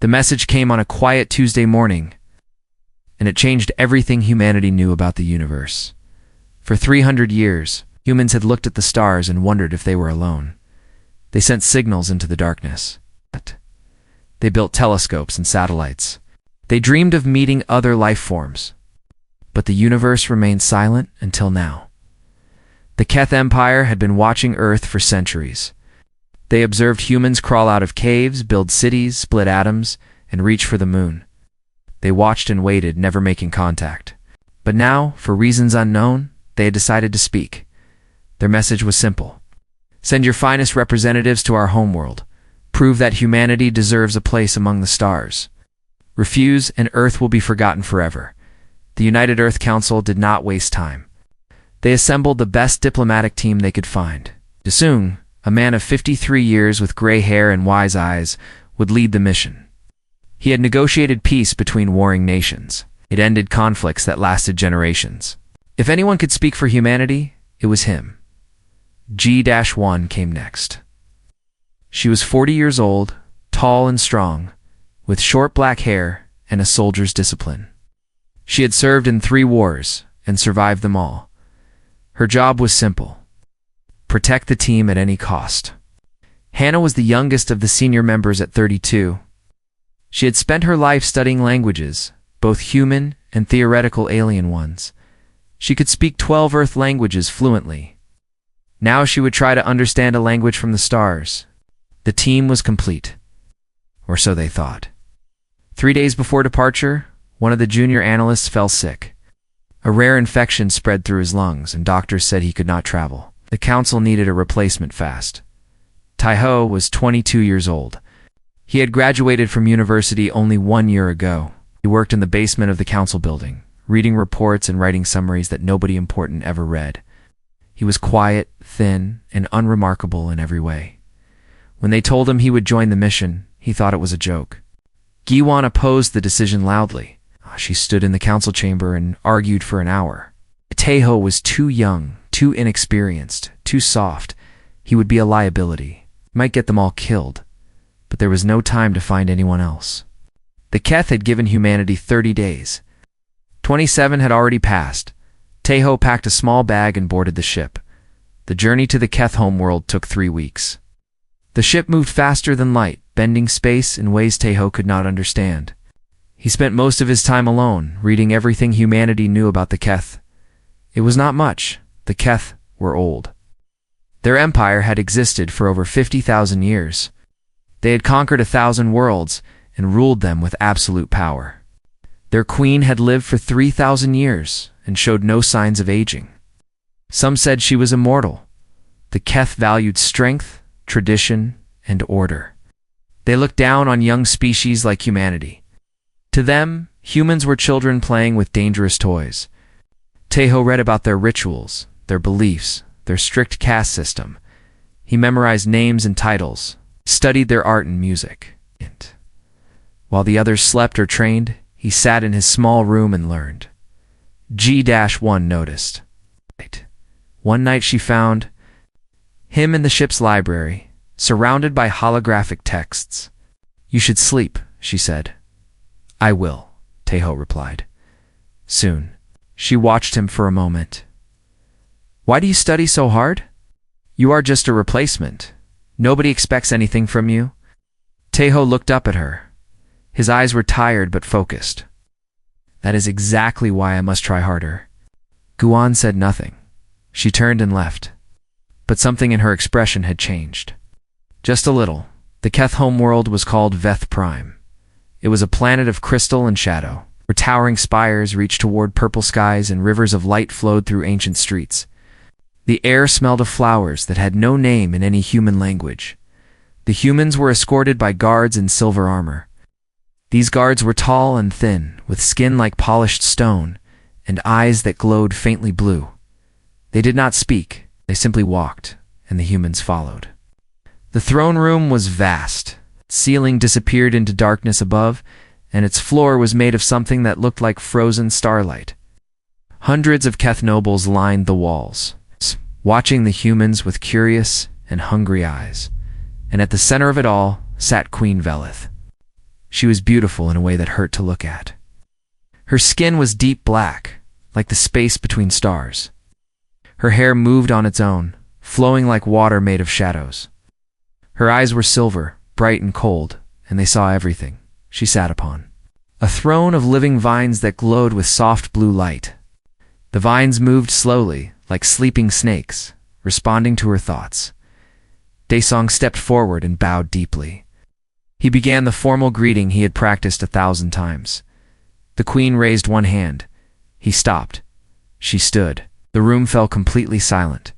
The message came on a quiet Tuesday morning, and it changed everything humanity knew about the universe. For 300 years, humans had looked at the stars and wondered if they were alone. They sent signals into the darkness. They built telescopes and satellites. They dreamed of meeting other life forms. But the universe remained silent until now. The Keth Empire had been watching Earth for centuries. They observed humans crawl out of caves, build cities, split atoms, and reach for the moon. They watched and waited, never making contact. But now, for reasons unknown, they had decided to speak. Their message was simple. Send your finest representatives to our homeworld. Prove that humanity deserves a place among the stars. Refuse, and Earth will be forgotten forever. The United Earth Council did not waste time. They assembled the best diplomatic team they could find. Soon, a man of 53 years with gray hair and wise eyes, would lead the mission. He had negotiated peace between warring nations. It ended conflicts that lasted generations. If anyone could speak for humanity, it was him. G-1 came next. She was 40 years old, tall and strong, with short black hair and a soldier's discipline. She had served in 3 wars and survived them all. Her job was simple: protect the team at any cost. Hannah was the youngest of the senior members at 32. She had spent her life studying languages, both human and theoretical alien ones. She could speak 12 Earth languages fluently. Now she would try to understand a language from the stars. The team was complete. Or so they thought. 3 days before departure, one of the junior analysts fell sick. A rare infection spread through his lungs, and doctors said he could not travel. The council needed a replacement fast. Tai-ho was 22 years old. He had graduated from university only 1 year ago. He worked in the basement of the council building, reading reports and writing summaries that nobody important ever read. He was quiet, thin, and unremarkable in every way. When they told him he would join the mission, he thought it was a joke. Gi-won opposed the decision loudly. She stood in the council chamber and argued for an hour. Tai-ho was too young, too inexperienced, too soft. He would be a liability. He might get them all killed. But there was no time to find anyone else. The Keth had given humanity 30 days. 27 had already passed. Tai-ho packed a small bag and boarded the ship. The journey to the Keth homeworld took 3 weeks. The ship moved faster than light, bending space in ways Tai-ho could not understand. He spent most of his time alone, reading everything humanity knew about the Keth. It was not much. The Keth were old. Their empire had existed for over 50,000 years. They had conquered 1,000 worlds and ruled them with absolute power. Their queen had lived for 3,000 years and showed no signs of aging. Some said she was immortal. The Keth valued strength, tradition, and order. They looked down on young species like humanity. To them, humans were children playing with dangerous toys. Tai-ho read about their rituals, their beliefs, their strict caste system. He memorized names and titles, studied their art and music. While the others slept or trained, he sat in his small room and learned. G-1 noticed. One night she found him in the ship's library, surrounded by holographic texts. "You should sleep," she said. "I will," Tai-ho replied. Soon, she watched him for a moment. "Why do you study so hard? You are just a replacement. Nobody expects anything from you." Tai-ho looked up at her. His eyes were tired but focused. "That is exactly why I must try harder." Guan said nothing. She turned and left. But something in her expression had changed. Just a little. The Keth homeworld was called Veth Prime. It was a planet of crystal and shadow, where towering spires reached toward purple skies and rivers of light flowed through ancient streets. The air smelled of flowers that had no name in any human language. The humans were escorted by guards in silver armor. These guards were tall and thin, with skin like polished stone, and eyes that glowed faintly blue. They did not speak, they simply walked, and the humans followed. The throne room was vast. Its ceiling disappeared into darkness above, and its floor was made of something that looked like frozen starlight. Hundreds of Keth nobles lined the walls, watching the humans with curious and hungry eyes. And at the center of it all sat Queen Velith. She was beautiful in a way that hurt to look at. Her skin was deep black, like the space between stars. Her hair moved on its own, flowing like water made of shadows. Her eyes were silver, bright and cold, and they saw everything she sat upon. A throne of living vines that glowed with soft blue light. The vines moved slowly, like sleeping snakes, responding to her thoughts. Daesong stepped forward and bowed deeply. He began the formal greeting he had practiced 1,000 times. The queen raised one hand. He stopped. She stood. The room fell completely silent.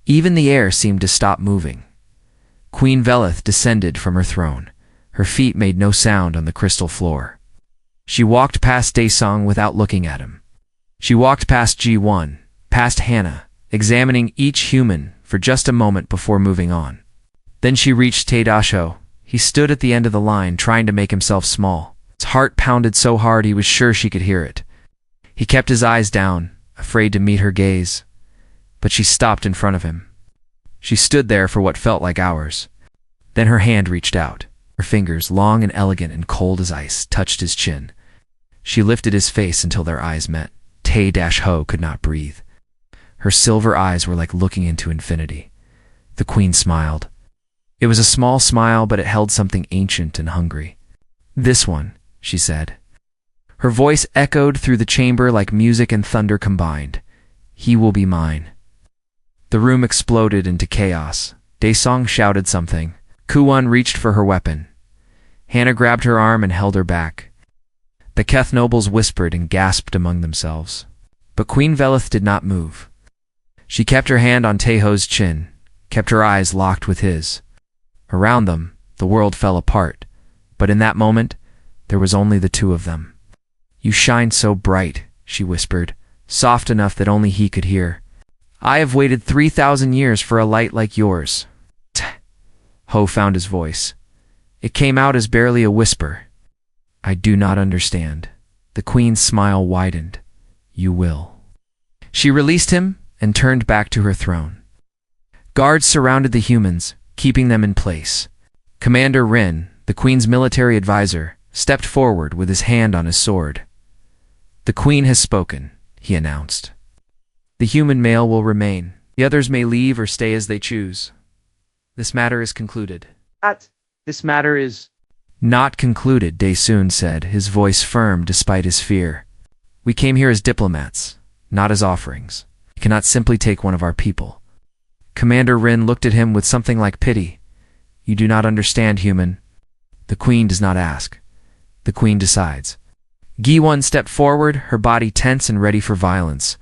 Even the air seemed to stop moving. Queen Velith descended from her throne. Her feet made no sound on the crystal floor. She walked past Daesong without looking at him. She walked past G1, past Hannah, examining each human for just a moment before moving on. Then she reached Taedasho. He stood at the end of the line, trying to make himself small. His heart pounded so hard he was sure she could hear it. He kept his eyes down, afraid to meet her gaze. But she stopped in front of him. She stood there for what felt like hours. Then her hand reached out. Her fingers, long and elegant and cold as ice, touched his chin. She lifted his face until their eyes met. Tae-Ho could not breathe. Her silver eyes were like looking into infinity. The queen smiled. It was a small smile, but it held something ancient and hungry. "This one," she said. Her voice echoed through the chamber like music and thunder combined. "He will be mine." The room exploded into chaos. Daesong shouted something. Kuwon reached for her weapon. Hannah grabbed her arm and held her back. The Keth nobles whispered and gasped among themselves. But Queen Velith did not move. She kept her hand on Taeho's chin, kept her eyes locked with his. Around them, the world fell apart, but in that moment, there was only the two of them. "You shine so bright," she whispered, soft enough that only he could hear. "I have waited 3,000 years for a light like yours." Ho found his voice. It came out as barely a whisper. "I do not understand." The queen's smile widened. "You will." She released him and turned back to her throne. Guards surrounded the humans, keeping them in place. Commander Rin, the queen's military advisor, stepped forward with his hand on his sword. "The queen has spoken," he announced. "The human male will remain. The others may leave or stay as they choose. This matter is concluded." This matter is "Not concluded," Daesoon said, his voice firm despite his fear. "We came here as diplomats, not as offerings. We cannot simply take one of our people." Commander Rin looked at him with something like pity. "You do not understand, human. The queen does not ask. The queen decides." Giwon stepped forward, her body tense and ready for violence.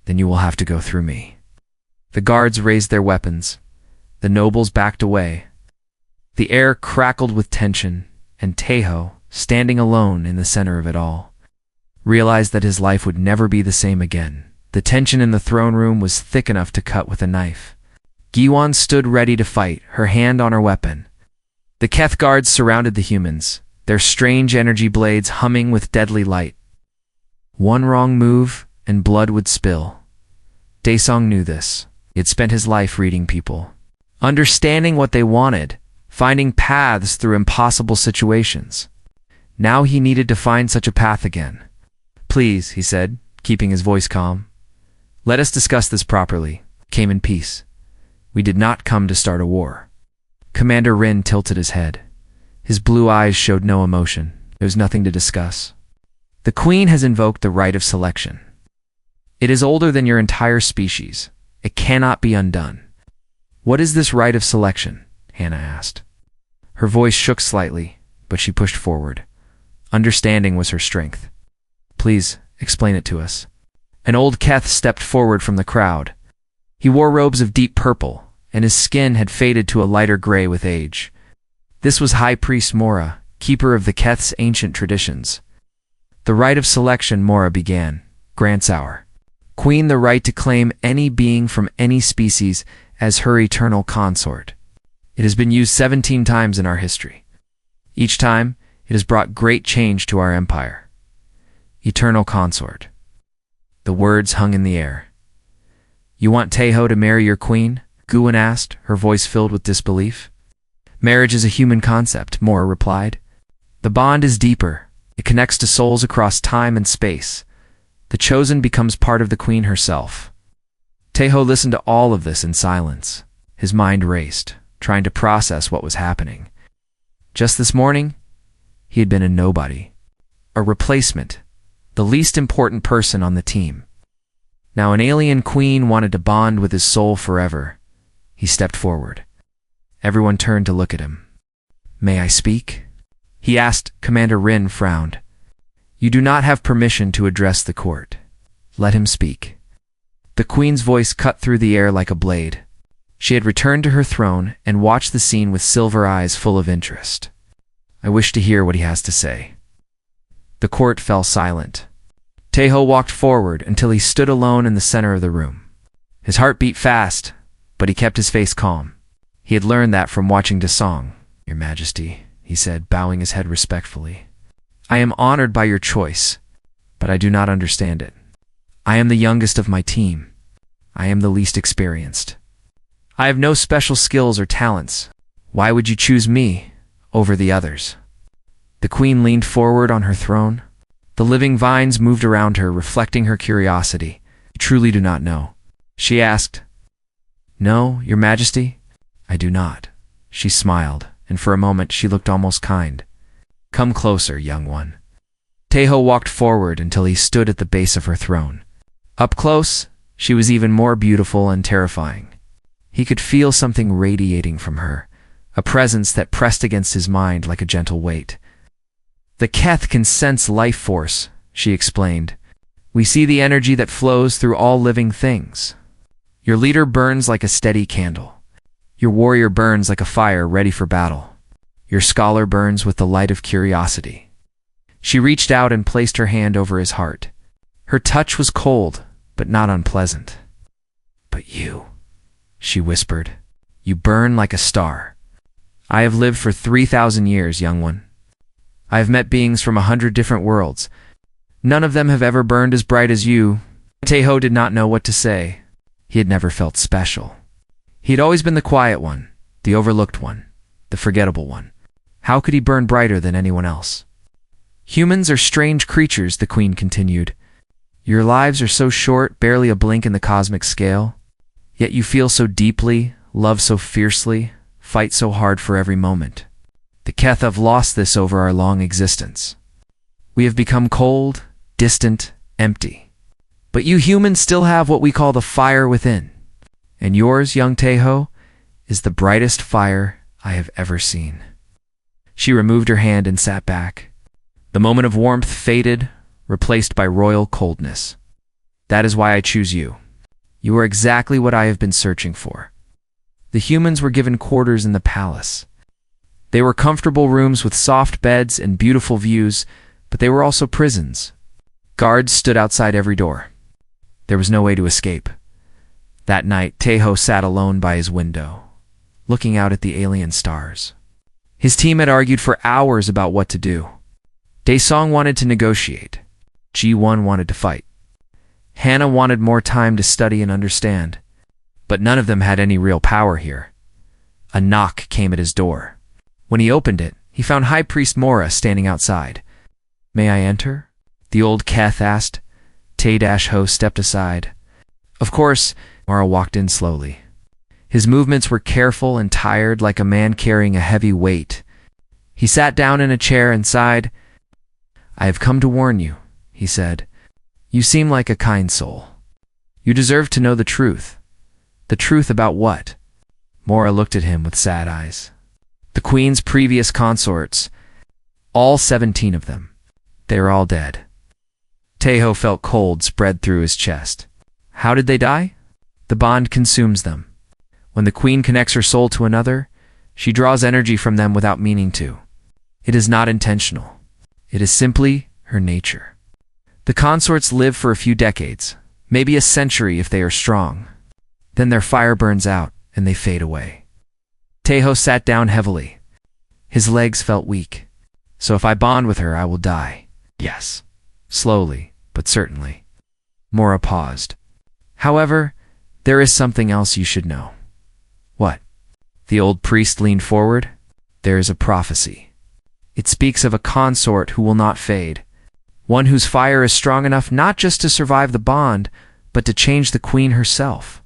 "Then you will have to go through me." The guards raised their weapons. The nobles backed away. The air crackled with tension, and Taeho, standing alone in the center of it all, realized that his life would never be the same again. The tension in the throne room was thick enough to cut with a knife. Giwon stood ready to fight, her hand on her weapon. The Keth guards surrounded the humans, their strange energy blades humming with deadly light. One wrong move, and blood would spill. Daesong knew this. He had spent his life reading people, understanding what they wanted, finding paths through impossible situations. Now he needed to find such a path again. "Please," he said, keeping his voice calm. "Let us discuss this properly. Came in peace. We did not come to start a war." Commander Rin tilted his head. His blue eyes showed no emotion. There was nothing to discuss. "The queen has invoked the right of selection. It is older than your entire species. It cannot be undone." "What is this right of selection?" Hannah asked. Her voice shook slightly, but she pushed forward. Understanding was her strength. "Please, explain it to us." An old Keth stepped forward from the crowd. He wore robes of deep purple, and his skin had faded to a lighter gray with age. This was High Priest Mora, keeper of the Keth's ancient traditions. "The right of selection," Mora began, "grants our queen the right to claim any being from any species as her eternal consort. It has been used 17 times in our history. Each time, it has brought great change to our empire." Eternal consort. The words hung in the air. "You want Taeho to marry your queen?" Guwon asked, her voice filled with disbelief. "Marriage is a human concept," Mora replied. The bond is deeper. It connects to souls across time and space. The chosen becomes part of the queen herself. Taeho listened to all of this in silence. His mind raced, trying to process what was happening. Just this morning, he had been a nobody, a replacement, the least important person on the team. Now an alien queen wanted to bond with his soul forever. He stepped forward. Everyone turned to look at him. "May I speak?" he asked. Commander Rin frowned. "You do not have permission to address the court. Let him speak." The queen's voice cut through the air like a blade. She had returned to her throne and watched the scene with silver eyes full of interest. "I wish to hear what he has to say." The court fell silent. Taeho walked forward until he stood alone in the center of the room. His heart beat fast, but he kept his face calm. He had learned that from watching Dasong. "Your Majesty," he said, bowing his head respectfully. "I am honored by your choice, but I do not understand it. I am the youngest of my team. I am the least experienced. I have no special skills or talents. Why would you choose me over the others?" The queen leaned forward on her throne. The living vines moved around her, reflecting her curiosity. "You truly do not know?" she asked. "No, Your Majesty, I do not." She smiled, and for a moment she looked almost kind. "Come closer, young one." Taeho walked forward until he stood at the base of her throne. Up close, she was even more beautiful and terrifying. He could feel something radiating from her, a presence that pressed against his mind like a gentle weight. "The Keth can sense life force," she explained. "We see the energy that flows through all living things. Your leader burns like a steady candle. Your warrior burns like a fire ready for battle. Your scholar burns with the light of curiosity." She reached out and placed her hand over his heart. Her touch was cold, but not unpleasant. "But you," she whispered, "you burn like a star. I have lived for 3,000 years, young one. I have met beings from 100 different worlds. None of them have ever burned as bright as you." Taeho did not know what to say. He had never felt special. He had always been the quiet one, the overlooked one, the forgettable one. How could he burn brighter than anyone else? "Humans are strange creatures," the queen continued. "Your lives are so short, barely a blink in the cosmic scale. Yet you feel so deeply, love so fiercely, fight so hard for every moment. The Keth have lost this over our long existence. We have become cold, distant, empty. But you humans still have what we call the fire within. And yours, young Taeho, is the brightest fire I have ever seen." She removed her hand and sat back. The moment of warmth faded, replaced by royal coldness. "That is why I choose you. You are exactly what I have been searching for." The humans were given quarters in the palace. They were comfortable rooms with soft beds and beautiful views, but they were also prisons. Guards stood outside every door. There was no way to escape. That night, Taeho sat alone by his window, looking out at the alien stars. His team had argued for hours about what to do. Daesong wanted to negotiate. Ji-won wanted to fight. Hannah wanted more time to study and understand. But none of them had any real power here. A knock came at his door. When he opened it, he found High Priest Mora standing outside. "May I enter?" the old Keth asked. Tae-ho stepped aside. Of course, Mora walked in slowly. His movements were careful and tired, like a man carrying a heavy weight. He sat down in a chair and sighed. "I have come to warn you," he said. "You seem like a kind soul. You deserve to know the truth." "The truth about what?" Mora looked at him with sad eyes. "The Queen's previous consorts. All 17 of them. They are all dead." Taeho felt cold spread through his chest. How did they die? The bond consumes them. When the Queen connects her soul to another, she draws energy from them without meaning to. It is not intentional. It is simply her nature. The consorts live for a few decades, maybe a century if they are strong. Then their fire burns out and they fade away. Taeho sat down heavily. His legs felt weak. "So if I bond with her, I will die." "Yes." Slowly, but certainly. Mora paused. "However, there is something else you should know." "What?" The old priest leaned forward. "There is a prophecy. It speaks of a consort who will not fade, one whose fire is strong enough not just to survive the bond, but to change the queen herself,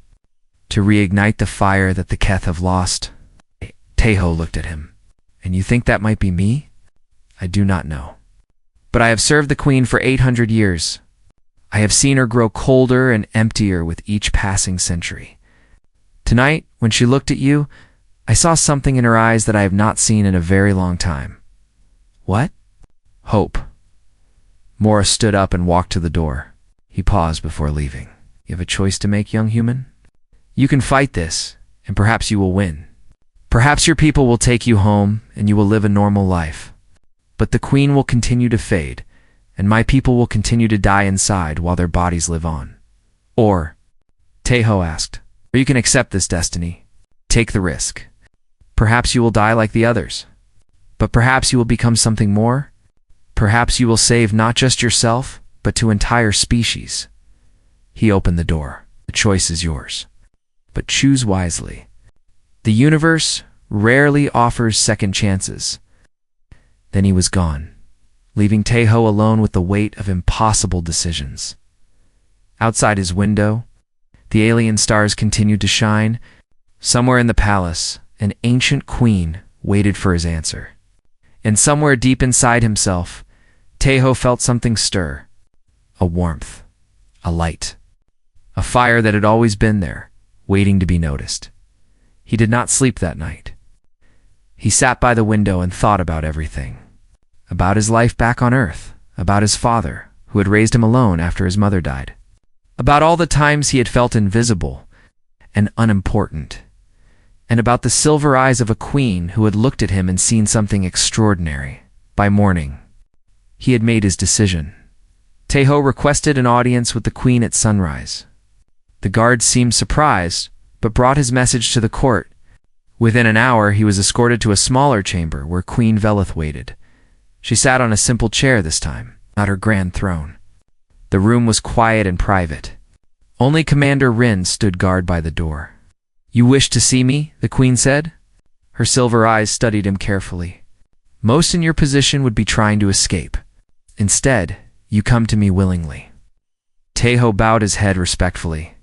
to reignite the fire that the Keth have lost. Teho looked at him. And you think that might be me? I do not know. But I have served the queen for 800 years. I have seen her grow colder and emptier with each passing century. Tonight, when she looked at you, I saw something in her eyes that I have not seen in a very long time. What? Hope. Mora stood up and walked to the door. He paused before leaving. You have a choice to make, young human. You can fight this, and perhaps you will win. Perhaps your people will take you home, and you will live a normal life. But the queen will continue to fade, and my people will continue to die inside while their bodies live on. Or, Teho asked, or you can accept this destiny. Take the risk. Perhaps you will die like the others. But perhaps you will become something more. Perhaps you will save not just yourself, but to entire species. He opened the door. The choice is yours. But choose wisely. The universe rarely offers second chances. Then he was gone, leaving Teho alone with the weight of impossible decisions. Outside his window, the alien stars continued to shine. Somewhere in the palace, an ancient queen waited for his answer. And somewhere deep inside himself, Teho felt something stir. A warmth, a light, a fire that had always been there, waiting to be noticed. He did not sleep that night. He sat by the window and thought about everything. About his life back on Earth, about his father, who had raised him alone after his mother died. About all the times he had felt invisible and unimportant. And about the silver eyes of a queen who had looked at him and seen something extraordinary. By morning, he had made his decision. Teho requested an audience with the queen at sunrise. The guards seemed surprised, but brought his message to the court. Within an hour, he was escorted to a smaller chamber where Queen Velith waited. She sat on a simple chair this time, not her grand throne. The room was quiet and private. Only Commander Rin stood guard by the door. You wish to see me? The queen said. Her silver eyes studied him carefully. Most in your position would be trying to escape. Instead, you come to me willingly. Teho bowed his head respectfully.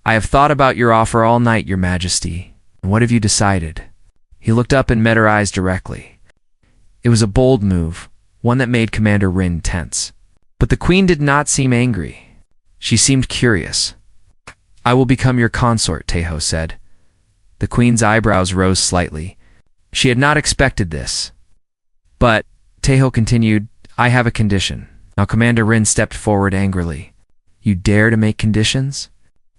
I have thought about your offer all night, your majesty. And what have you decided? He looked up and met her eyes directly. It was a bold move, one that made Commander Rin tense. But the queen did not seem angry. She seemed curious. I will become your consort, Teho said. The queen's eyebrows rose slightly. She had not expected this. But, Teho continued, I have a condition. Now Commander Rin stepped forward angrily. You dare to make conditions?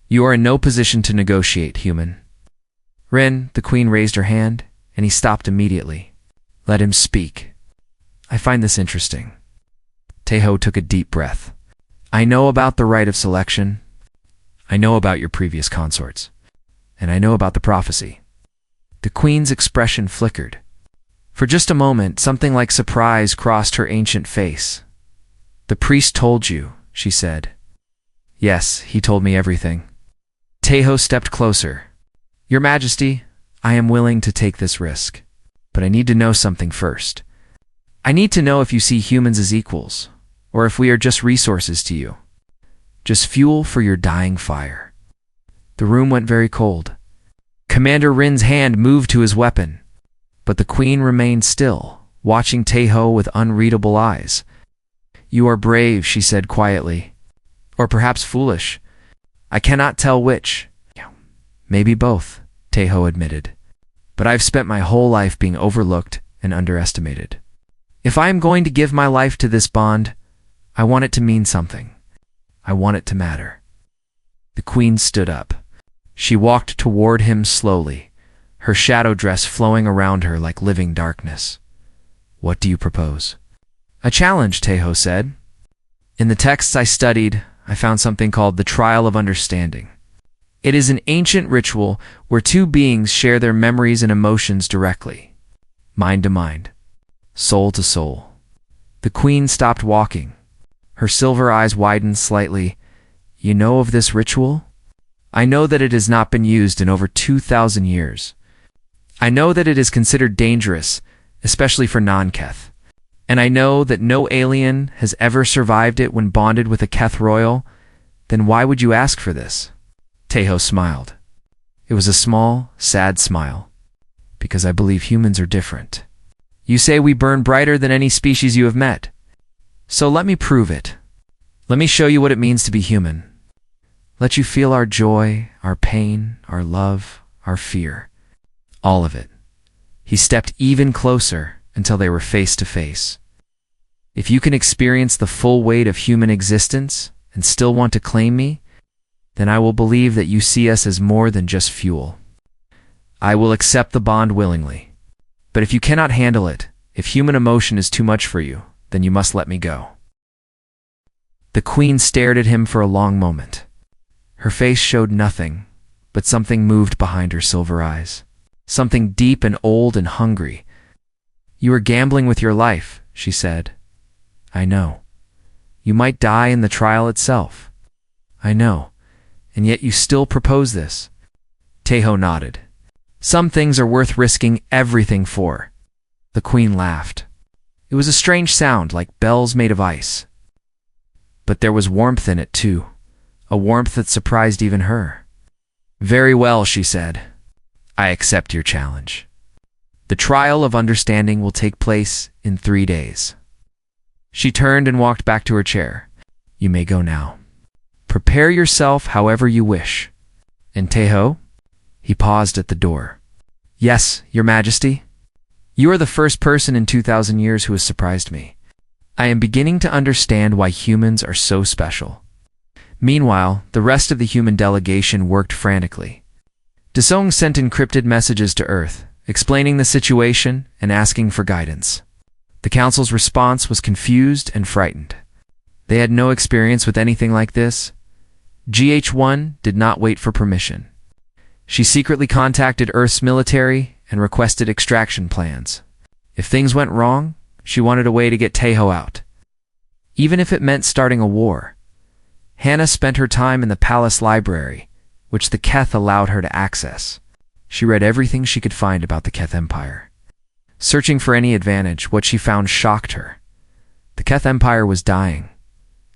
You are in no position to negotiate, human. Rin, the queen raised her hand, and he stopped immediately. Let him speak. I find this interesting. Teho took a deep breath. I know about the right of selection. I know about your previous consorts. And I know about the prophecy. The queen's expression flickered. For just a moment, something like surprise crossed her ancient face. The priest told you, she said. Yes, he told me everything. Teho stepped closer. Your Majesty, I am willing to take this risk. But I need to know something first. I need to know if you see humans as equals, or if we are just resources to you. Just fuel for your dying fire. The room went very cold. Commander Rin's hand moved to his weapon, but the queen remained still, watching Teho with unreadable eyes. You are brave, she said quietly. Or perhaps foolish. I cannot tell which. Maybe both, Teho admitted. But I've spent my whole life being overlooked and underestimated. If I am going to give my life to this bond, I want it to mean something. I want it to matter. The queen stood up. She walked toward him slowly, her shadow dress flowing around her like living darkness. What do you propose? A challenge, Teho said. In the texts I studied, I found something called the Trial of Understanding. It is an ancient ritual where two beings share their memories and emotions directly, mind to mind, soul to soul. The queen stopped walking. Her silver eyes widened slightly. You know of this ritual? I know that it has not been used in over 2,000 years. I know that it is considered dangerous, especially for non-Keth. and I know that no alien has ever survived it when bonded with a Keth royal, then why would you ask for this? Teho smiled. It was a small, sad smile. Because I believe humans are different. You say we burn brighter than any species you have met. So let me prove it. Let me show you what it means to be human. Let you feel our joy, our pain, our love, our fear. All of it. He stepped even closer until they were face to face. If you can experience the full weight of human existence and still want to claim me, then I will believe that you see us as more than just fuel. I will accept the bond willingly. But if you cannot handle it, if human emotion is too much for you, then you must let me go. The queen stared at him for a long moment. Her face showed nothing, but something moved behind her silver eyes. Something deep and old and hungry. You are gambling with your life, she said. I know. You might die in the trial itself. I know. And yet you still propose this. Teho nodded. Some things are worth risking everything for. The queen laughed. It was a strange sound, like bells made of ice. But there was warmth in it, too. A warmth that surprised even her. Very well, she said. I accept your challenge. The trial of understanding will take place in 3 days. She turned and walked back to her chair. You may go now. Prepare yourself however you wish. And Teho? He paused at the door. Yes, Your Majesty. You are the first person in 2,000 years who has surprised me. I am beginning to understand why humans are so special. Meanwhile, the rest of the human delegation worked frantically. Desong sent encrypted messages to Earth, explaining the situation and asking for guidance. The Council's response was confused and frightened. They had no experience with anything like this. GH1 did not wait for permission. She secretly contacted Earth's military and requested extraction plans. If things went wrong, she wanted a way to get Teho out. Even if it meant starting a war. Hannah spent her time in the palace library, which the Keth allowed her to access. She read everything she could find about the Keth Empire. Searching for any advantage, what she found shocked her. The Keth Empire was dying,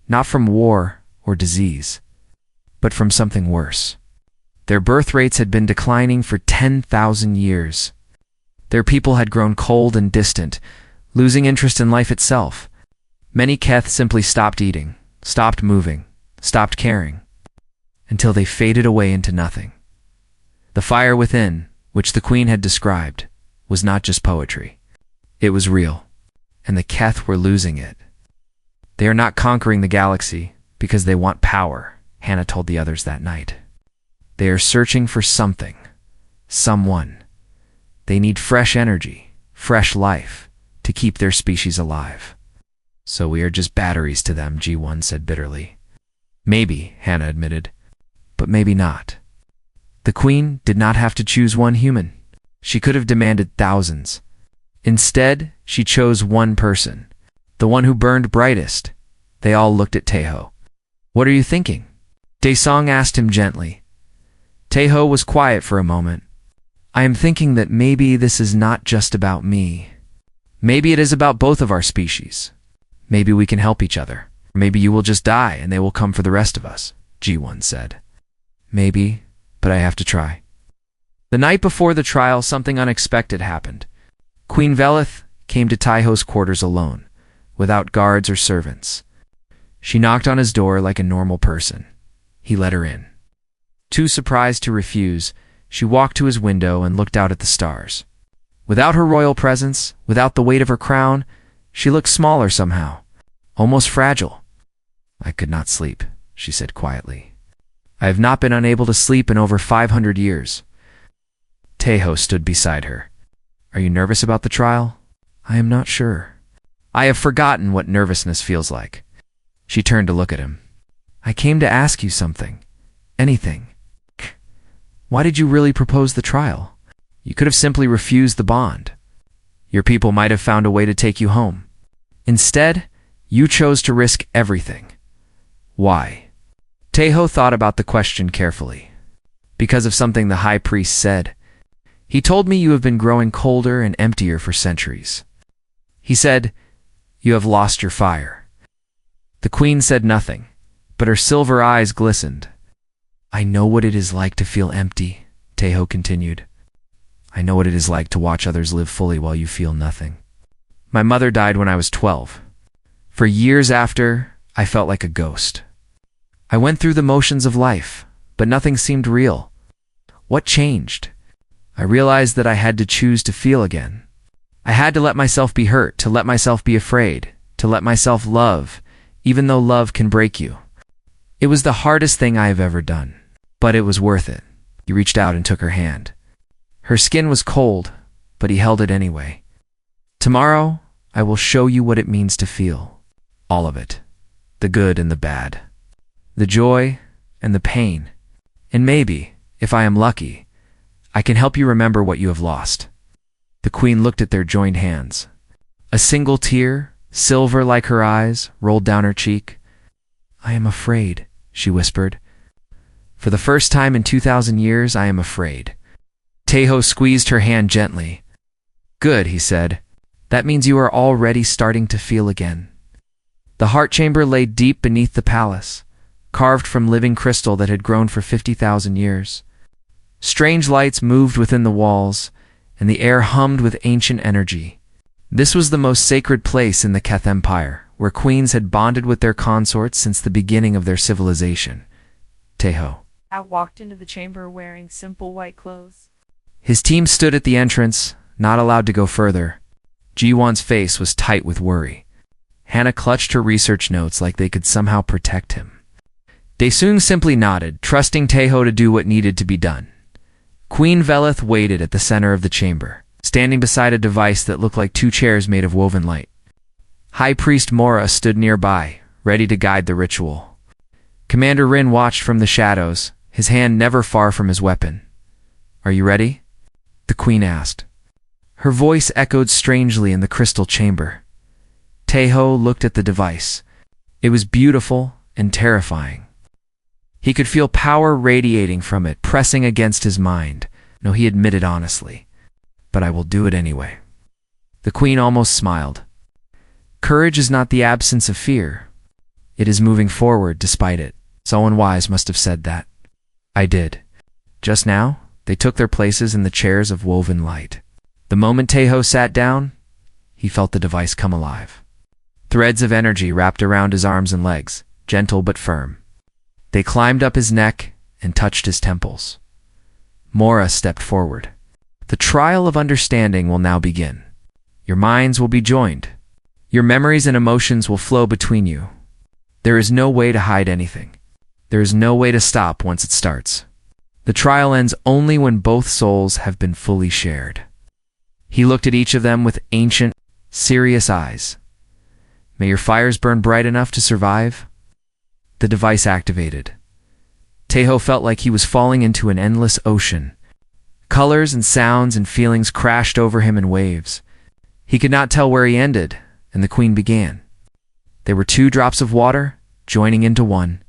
not from war or disease, but from something worse. Their birth rates had been declining for 10,000 years. Their people had grown cold and distant, losing interest in life itself. Many Keth simply stopped eating, stopped moving, stopped caring, until they faded away into nothing. The fire within, which the queen had described, was not just poetry. It was real, and the Keth were losing it. They are not conquering the galaxy because they want power, Hannah told the others that night. They are searching for something, someone. They need fresh energy, fresh life, to keep their species alive. So we are just batteries to them, G1 said bitterly. Maybe, Hannah admitted, but maybe not. The queen did not have to choose one human. She could have demanded thousands. Instead, she chose one person, the one who burned brightest. They all looked at Teho. What are you thinking? Daesong asked him gently. Teho was quiet for a moment. I am thinking that maybe this is not just about me. Maybe it is about both of our species. Maybe we can help each other. Maybe you will just die and they will come for the rest of us, G1 said. Maybe, but I have to try. The night before the trial, something unexpected happened. Queen Velith came to Teho's quarters alone, without guards or servants. She knocked on his door like a normal person. He let her in. Too surprised to refuse, she walked to his window and looked out at the stars. Without her royal presence, without the weight of her crown, she looked smaller somehow, almost fragile. I could not sleep, she said quietly. I have not been unable to sleep in over 500 years. Teho stood beside her. Are you nervous about the trial? I am not sure. I have forgotten what nervousness feels like. She turned to look at him. I came to ask you something. Anything. Why did you really propose the trial? You could have simply refused the bond. Your people might have found a way to take you home. Instead, you chose to risk everything. Why? Teho thought about the question carefully. Because of something the high priest said. He told me you have been growing colder and emptier for centuries. He said, You have lost your fire." The queen said nothing, but her silver eyes glistened. "I know what it is like to feel empty," Teho continued. "I know what it is like to watch others live fully while you feel nothing. My mother died when I was 12. For years after, I felt like a ghost. I went through the motions of life, but nothing seemed real. What changed? I realized that I had to choose to feel again. I had to let myself be hurt, to let myself be afraid, to let myself love, even though love can break you. It was the hardest thing I have ever done, but it was worth it." He reached out and took her hand. Her skin was cold, but he held it anyway. "Tomorrow, I will show you what it means to feel. All of it. The good and the bad. The joy and the pain. And maybe, if I am lucky, I can help you remember what you have lost." The queen looked at their joined hands. A single tear, silver like her eyes, rolled down her cheek. "I am afraid," she whispered. "For the first time in 2,000 years, I am afraid." Teho squeezed her hand gently. "Good," he said. "That means you are already starting to feel again." The heart chamber lay deep beneath the palace, carved from living crystal that had grown for 50,000 years. Strange lights moved within the walls, and the air hummed with ancient energy. This was the most sacred place in the Keth Empire, where queens had bonded with their consorts since the beginning of their civilization. Teho. I walked into the chamber wearing simple white clothes. His team stood at the entrance, not allowed to go further. Jiwon's face was tight with worry. Hannah clutched her research notes like they could somehow protect him. Daesung simply nodded, trusting Teho to do what needed to be done. Queen Velith waited at the center of the chamber, standing beside a device that looked like two chairs made of woven light. High Priest Mora stood nearby, ready to guide the ritual. Commander Rin watched from the shadows, his hand never far from his weapon. "Are you ready?" the queen asked. Her voice echoed strangely in the crystal chamber. Teho looked at the device. It was beautiful and terrifying. He could feel power radiating from it, pressing against his mind. No, he admitted honestly. "But I will do it anyway." The queen almost smiled. Courage is not the absence of fear. It is moving forward despite it. Someone wise must have said that. I did. Just now, they took their places in the chairs of woven light. The moment Teho sat down, he felt the device come alive. Threads of energy wrapped around his arms and legs, gentle but firm. They climbed up his neck and touched his temples. Mora stepped forward. "The trial of understanding will now begin. Your minds will be joined. Your memories and emotions will flow between you. There is no way to hide anything. There is no way to stop once it starts. The trial ends only when both souls have been fully shared." He looked at each of them with ancient, serious eyes. "May your fires burn bright enough to survive." The device activated. Teho felt like he was falling into an endless ocean. Colors and sounds and feelings crashed over him in waves. He could not tell where he ended, and the queen began. There were 2 drops of water, joining into one,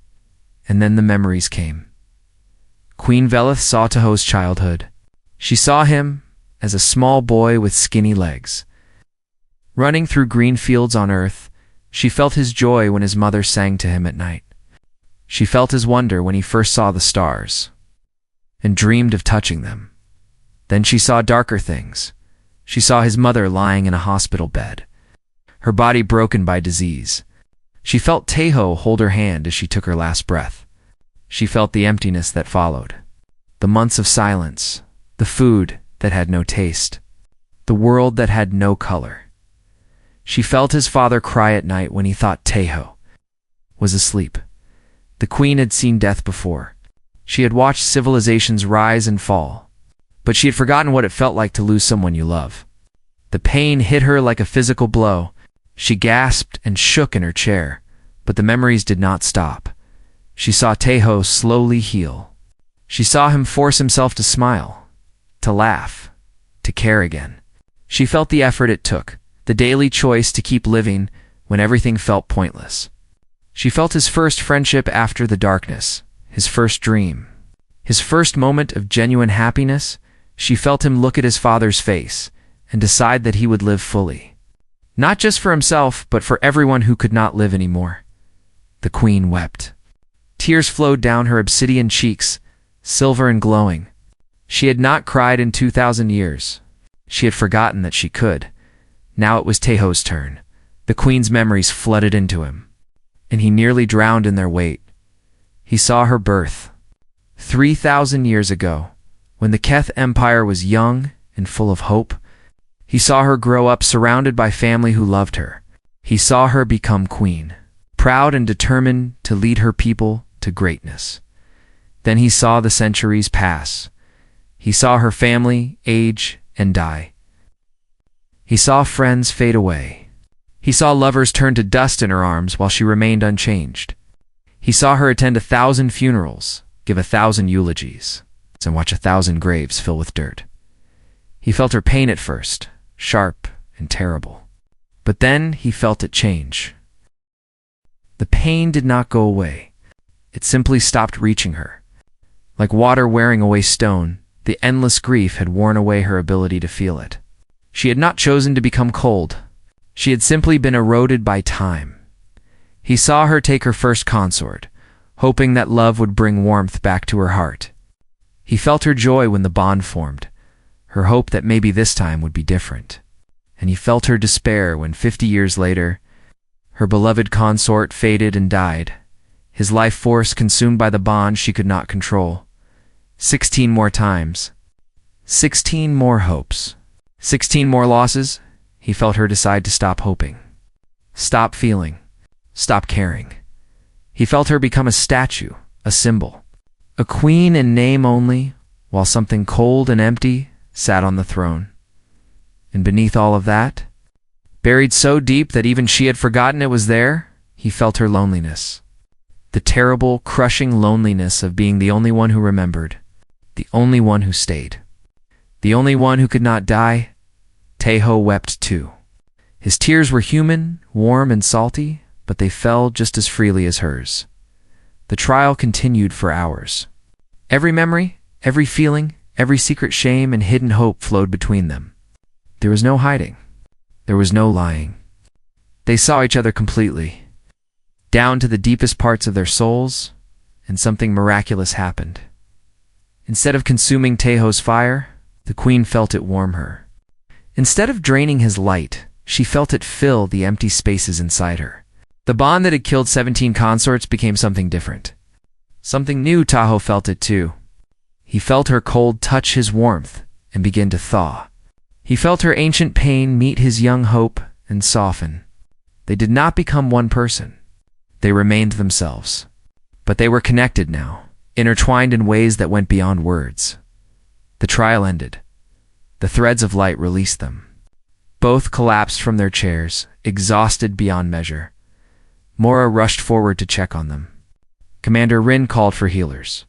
and then the memories came. Queen Velith saw Teho's childhood. She saw him as a small boy with skinny legs. Running through green fields on Earth, she felt his joy when his mother sang to him at night. She felt his wonder when he first saw the stars, and dreamed of touching them. Then she saw darker things. She saw his mother lying in a hospital bed, her body broken by disease. She felt Teho hold her hand as she took her last breath. She felt the emptiness that followed. The months of silence, the food that had no taste, the world that had no color. She felt his father cry at night when he thought Teho was asleep. The queen had seen death before. She had watched civilizations rise and fall, but she had forgotten what it felt like to lose someone you love. The pain hit her like a physical blow. She gasped and shook in her chair, but the memories did not stop. She saw Teho slowly heal. She saw him force himself to smile, to laugh, to care again. She felt the effort it took, the daily choice to keep living when everything felt pointless. She felt his first friendship after the darkness, his first dream, his first moment of genuine happiness. She felt him look at his father's face and decide that he would live fully. Not just for himself, but for everyone who could not live anymore. The queen wept. Tears flowed down her obsidian cheeks, silver and glowing. She had not cried in 2,000 years. She had forgotten that she could. Now it was Taeho's turn. The queen's memories flooded into him, and he nearly drowned in their weight. He saw her birth. 3,000 years ago, when the Keth Empire was young and full of hope, he saw her grow up surrounded by family who loved her. He saw her become queen, proud and determined to lead her people to greatness. Then he saw the centuries pass. He saw her family age and die. He saw friends fade away. He saw lovers turn to dust in her arms while she remained unchanged. He saw her attend 1,000 funerals, give 1,000 eulogies, and watch 1,000 graves fill with dirt. He felt her pain at first, sharp and terrible. But then he felt it change. The pain did not go away. It simply stopped reaching her. Like water wearing away stone, the endless grief had worn away her ability to feel it. She had not chosen to become cold. She had simply been eroded by time. He saw her take her first consort, hoping that love would bring warmth back to her heart. He felt her joy when the bond formed, her hope that maybe this time would be different. And he felt her despair when 50 years later, her beloved consort faded and died, his life force consumed by the bond she could not control. 16 more times. 16 more hopes. 16 more losses. He felt her decide to stop hoping. Stop feeling. Stop caring. He felt her become a statue, a symbol. A queen in name only, while something cold and empty sat on the throne. And beneath all of that, buried so deep that even she had forgotten it was there, he felt her loneliness. The terrible, crushing loneliness of being the only one who remembered, the only one who stayed, the only one who could not die. Taeho wept too. His tears were human, warm and salty, but they fell just as freely as hers. The trial continued for hours. Every memory, every feeling, every secret shame and hidden hope flowed between them. There was no hiding. There was no lying. They saw each other completely, down to the deepest parts of their souls, and something miraculous happened. Instead of consuming Taeho's fire, the queen felt it warm her. Instead of draining his light, she felt it fill the empty spaces inside her. The bond that had killed 17 consorts became something different. Something new. Taeho felt it too. He felt her cold touch his warmth and begin to thaw. He felt her ancient pain meet his young hope and soften. They did not become one person. They remained themselves. But they were connected now, intertwined in ways that went beyond words. The trial ended. The threads of light released them. Both collapsed from their chairs, exhausted beyond measure. Mora rushed forward to check on them. Commander Rin called for healers.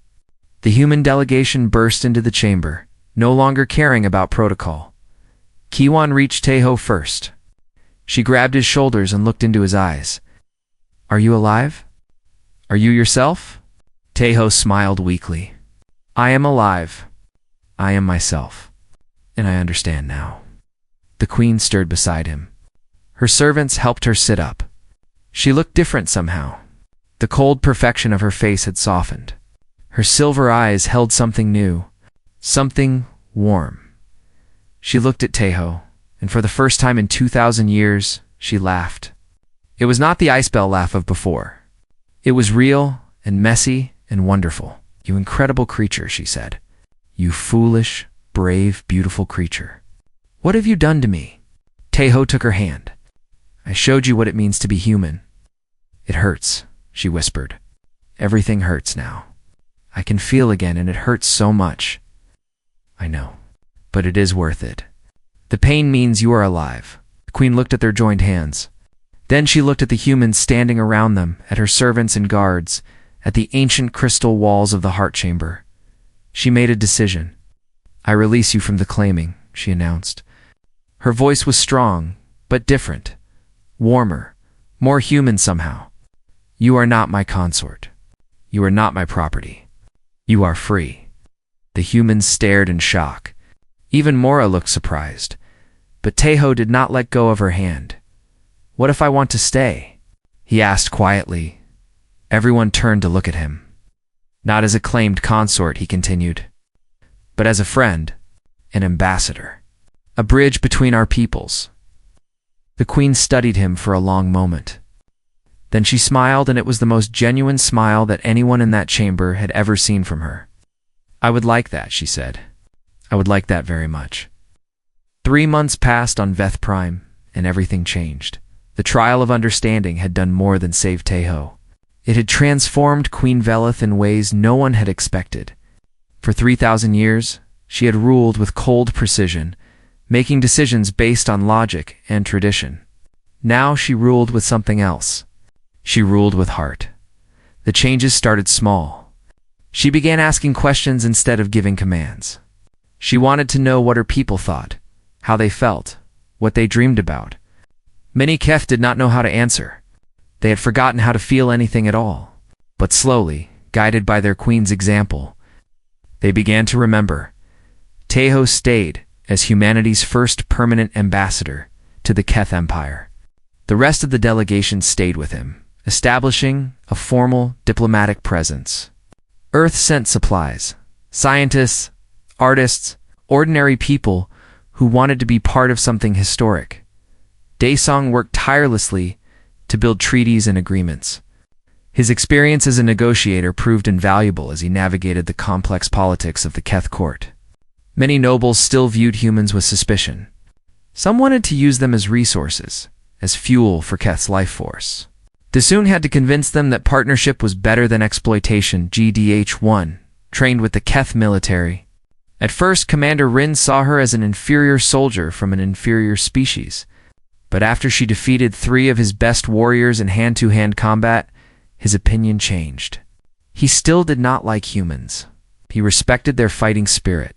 The human delegation burst into the chamber, no longer caring about protocol. Kiwon reached Taeho first. She grabbed his shoulders and looked into his eyes. "Are you alive? Are you yourself?" Taeho smiled weakly. "I am alive. I am myself. And I understand now." The queen stirred beside him. Her servants helped her sit up. She looked different somehow. The cold perfection of her face had softened. Her silver eyes held something new, something warm. She looked at Taeho, and for the first time in 2,000 years, she laughed. It was not the ice bell laugh of before. It was real and messy and wonderful. "You incredible creature," she said. "You foolish, brave, beautiful creature. What have you done to me?" Taeho took her hand. "I showed you what it means to be human." "It hurts," she whispered. "Everything hurts now. I can feel again, and it hurts so much." "I know. But it is worth it. The pain means you are alive." The queen looked at their joined hands. Then she looked at the humans standing around them, at her servants and guards, at the ancient crystal walls of the heart chamber. She made a decision. "I release you from the claiming," she announced. Her voice was strong, but different, warmer, more human somehow. "You are not my consort. You are not my property. You are free." The humans stared in shock. Even Mora looked surprised. But Taeho did not let go of her hand. What if I want to stay? He asked quietly. Everyone turned to look at him. Not as a claimed consort, he continued, but as a friend, an ambassador, a bridge between our peoples. The queen studied him for a long moment. Then she smiled, and it was the most genuine smile that anyone in that chamber had ever seen from her. I would like that, she said. I would like that very much. 3 months passed on Veth Prime, and everything changed. The trial of understanding had done more than save Taeho. It had transformed Queen Velith in ways no one had expected. For 3,000 years, she had ruled with cold precision, making decisions based on logic and tradition. Now she ruled with something else. She ruled with heart. The changes started small. She began asking questions instead of giving commands. She wanted to know what her people thought, how they felt, what they dreamed about. Many Kef did not know how to answer. They had forgotten how to feel anything at all. But slowly, guided by their queen's example, they began to remember. Taeho stayed as humanity's first permanent ambassador to the Keth Empire. The rest of the delegation stayed with him, establishing a formal diplomatic presence. Earth sent supplies, scientists, artists, ordinary people who wanted to be part of something historic. Daesong worked tirelessly to build treaties and agreements. His experience as a negotiator proved invaluable as he navigated the complex politics of the Keth court. Many nobles still viewed humans with suspicion. Some wanted to use them as resources, as fuel for Keth's life force. Daesung had to convince them that partnership was better than exploitation. GDH-1, trained with the Keth military. At first, Commander Rin saw her as an inferior soldier from an inferior species. But after she defeated 3 of his best warriors in hand-to-hand combat, his opinion changed. He still did not like humans. He respected their fighting spirit.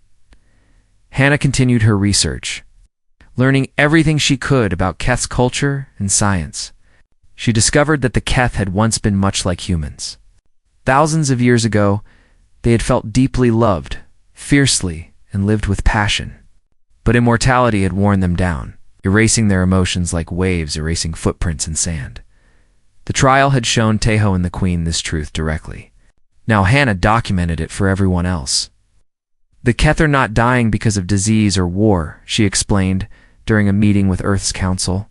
Hannah continued her research, learning everything she could about Keth's culture and science. She discovered that the Keth had once been much like humans. Thousands of years ago, they had felt deeply loved, fiercely, and lived with passion. But immortality had worn them down, erasing their emotions like waves erasing footprints in sand. The trial had shown Taeho and the Queen this truth directly. Now Hannah documented it for everyone else. The Keth are not dying because of disease or war, she explained during a meeting with Earth's Council.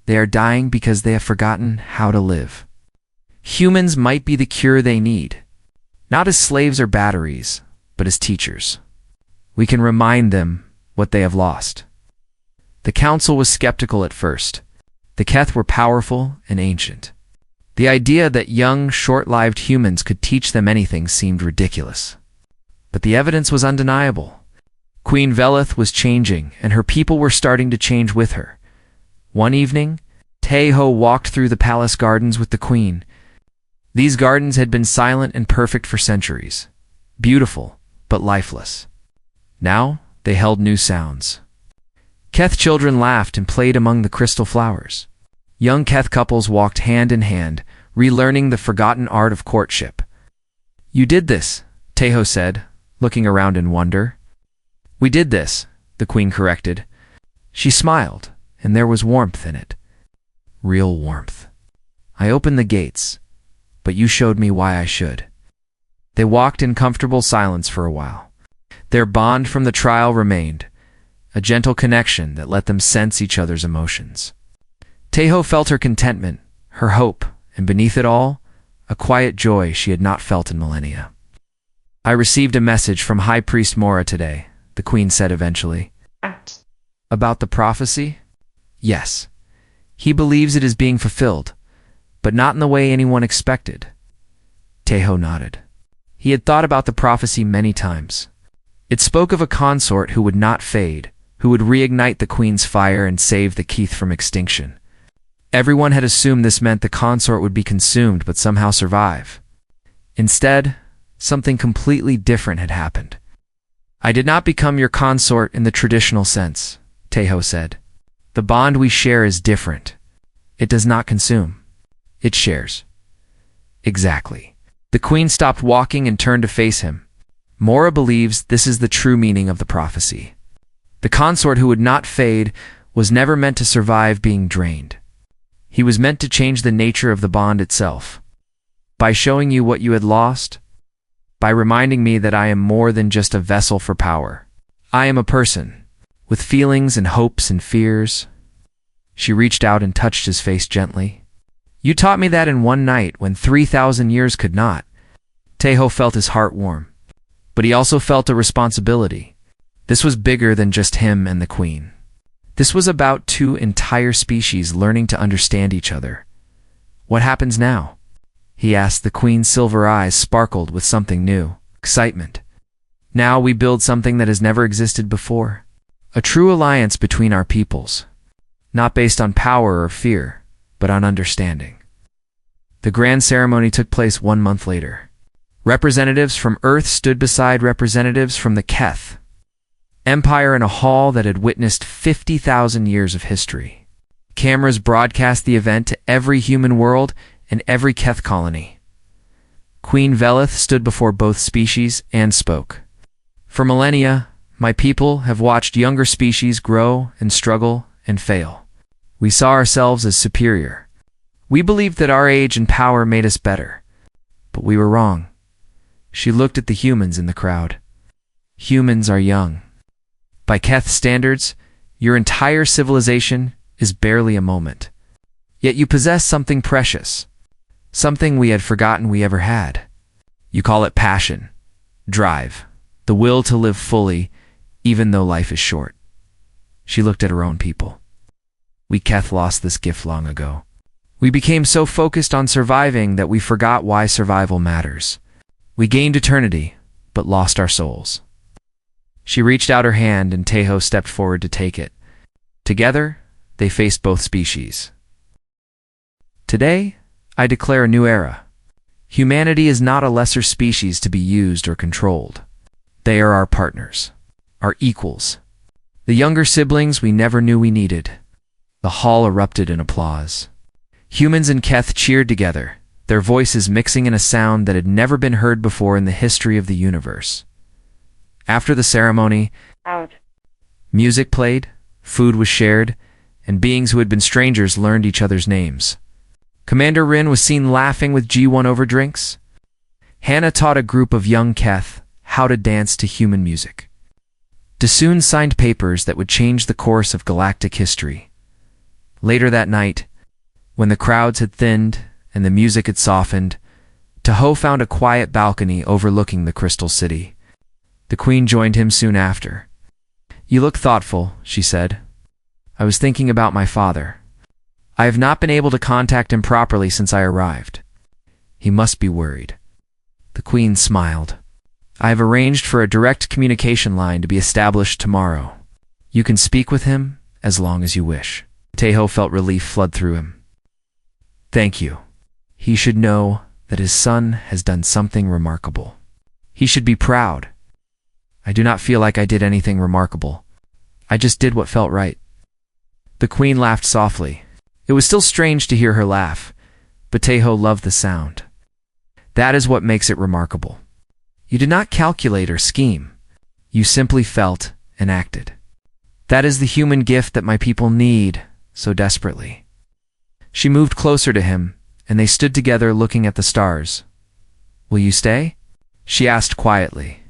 They are dying because they have forgotten how to live. Humans might be the cure they need, not as slaves or batteries, but as teachers. We can remind them what they have lost. The council was skeptical at first. The Keth were powerful and ancient. The idea that young, short-lived humans could teach them anything seemed ridiculous. But the evidence was undeniable. Queen Velith was changing, and her people were starting to change with her. One evening, Taeho walked through the palace gardens with the Queen. These gardens had been silent and perfect for centuries, beautiful but lifeless. Now they held new sounds. Keth children laughed and played among the crystal flowers. Young Keth couples walked hand in hand, relearning the forgotten art of courtship. You did this, Taeho said, looking around in wonder. We did this, the Queen corrected. She smiled, and there was warmth in it. Real warmth. I opened the gates, but you showed me why I should. They walked in comfortable silence for a while. Their bond from the trial remained, a gentle connection that let them sense each other's emotions. Taeho felt her contentment, her hope, and beneath it all, a quiet joy she had not felt in millennia. I received a message from High Priest Mora today, the Queen said eventually. About the prophecy? Yes. He believes it is being fulfilled, but not in the way anyone expected. Taeho nodded. He had thought about the prophecy many times. It spoke of a consort who would not fade, who would reignite the Queen's fire and save the Keith from extinction. Everyone had assumed this meant the consort would be consumed but somehow survive. Instead, something completely different had happened. I did not become your consort in the traditional sense, Taeho said. The bond we share is different. It does not consume. It shares. Exactly. The Queen stopped walking and turned to face him. Mora believes this is the true meaning of the prophecy. The consort who would not fade was never meant to survive being drained. He was meant to change the nature of the bond itself. By showing you what you had lost, by reminding me that I am more than just a vessel for power. I am a person, with feelings and hopes and fears. She reached out and touched his face gently. You taught me that in one night when 3,000 years could not. Teho felt his heart warm, but he also felt a responsibility. This was bigger than just him and the queen. This was about two entire species learning to understand each other. What happens now? He asked. The queen's silver eyes sparkled with something new, excitement. Now we build something that has never existed before. A true alliance between our peoples, not based on power or fear, but on understanding. The grand ceremony took place 1 month later. Representatives from Earth stood beside representatives from the Keth Empire in a hall that had witnessed 50,000 years of history. Cameras broadcast the event to every human world and every Keth colony. Queen Velith stood before both species and spoke. For millennia, my people have watched younger species grow and struggle and fail. We saw ourselves as superior. We believed that our age and power made us better. But we were wrong. She looked at the humans in the crowd. Humans are young. By Keth standards, your entire civilization is barely a moment. Yet you possess something precious. Something we had forgotten we ever had. You call it passion, drive, the will to live fully, even though life is short. She looked at her own people. We Keth lost this gift long ago. We became so focused on surviving that we forgot why survival matters. We gained eternity, but lost our souls. She reached out her hand and Teho stepped forward to take it. Together, they faced both species. Today, I declare a new era. Humanity is not a lesser species to be used or controlled. They are our partners, our equals, the younger siblings we never knew we needed. The hall erupted in applause. Humans and Keth cheered together, their voices mixing in a sound that had never been heard before in the history of the universe. After the ceremony, music played, food was shared, and beings who had been strangers learned each other's names. Commander Rin was seen laughing with G1 over drinks. Hannah taught a group of young Keth how to dance to human music. Dasoon signed papers that would change the course of galactic history. Later that night, when the crowds had thinned and the music had softened, Tahoe found a quiet balcony overlooking the Crystal City. The queen joined him soon after. You look thoughtful, she said. I was thinking about my father. I have not been able to contact him properly since I arrived. He must be worried. The queen smiled. I have arranged for a direct communication line to be established tomorrow. You can speak with him as long as you wish. Teho felt relief flood through him. Thank you. He should know that his son has done something remarkable. He should be proud. I do not feel like I did anything remarkable. I just did what felt right. The queen laughed softly. It was still strange to hear her laugh, but Teho loved the sound. That is what makes it remarkable. You did not calculate or scheme. You simply felt and acted. That is the human gift that my people need so desperately. She moved closer to him, and they stood together looking at the stars. Will you stay? She asked quietly.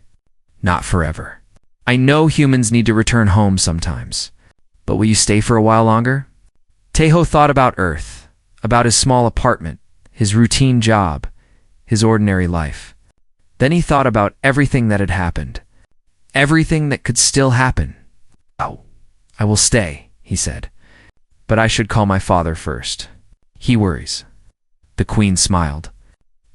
Not forever. I know humans need to return home sometimes, but will you stay for a while longer? Teho thought about Earth, about his small apartment, his routine job, his ordinary life. Then he thought about everything that had happened, everything that could still happen. Oh, I will stay, he said, but I should call my father first. He worries. The queen smiled.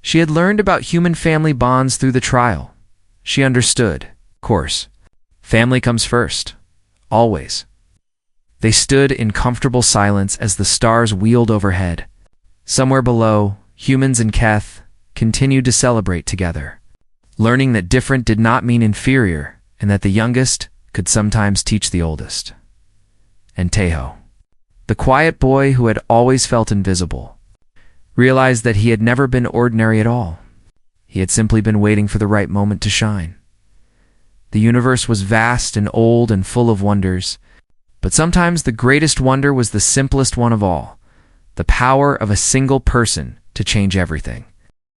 She had learned about human family bonds through the trial. She understood, of course. Family comes first, always. They stood in comfortable silence as the stars wheeled overhead. Somewhere below, humans and Keth continued to celebrate together, learning that different did not mean inferior and that the youngest could sometimes teach the oldest. And Teho, the quiet boy who had always felt invisible, realized that he had never been ordinary at all. He had simply been waiting for the right moment to shine. The universe was vast and old and full of wonders, but sometimes the greatest wonder was the simplest one of all, the The power of a single person to change everything.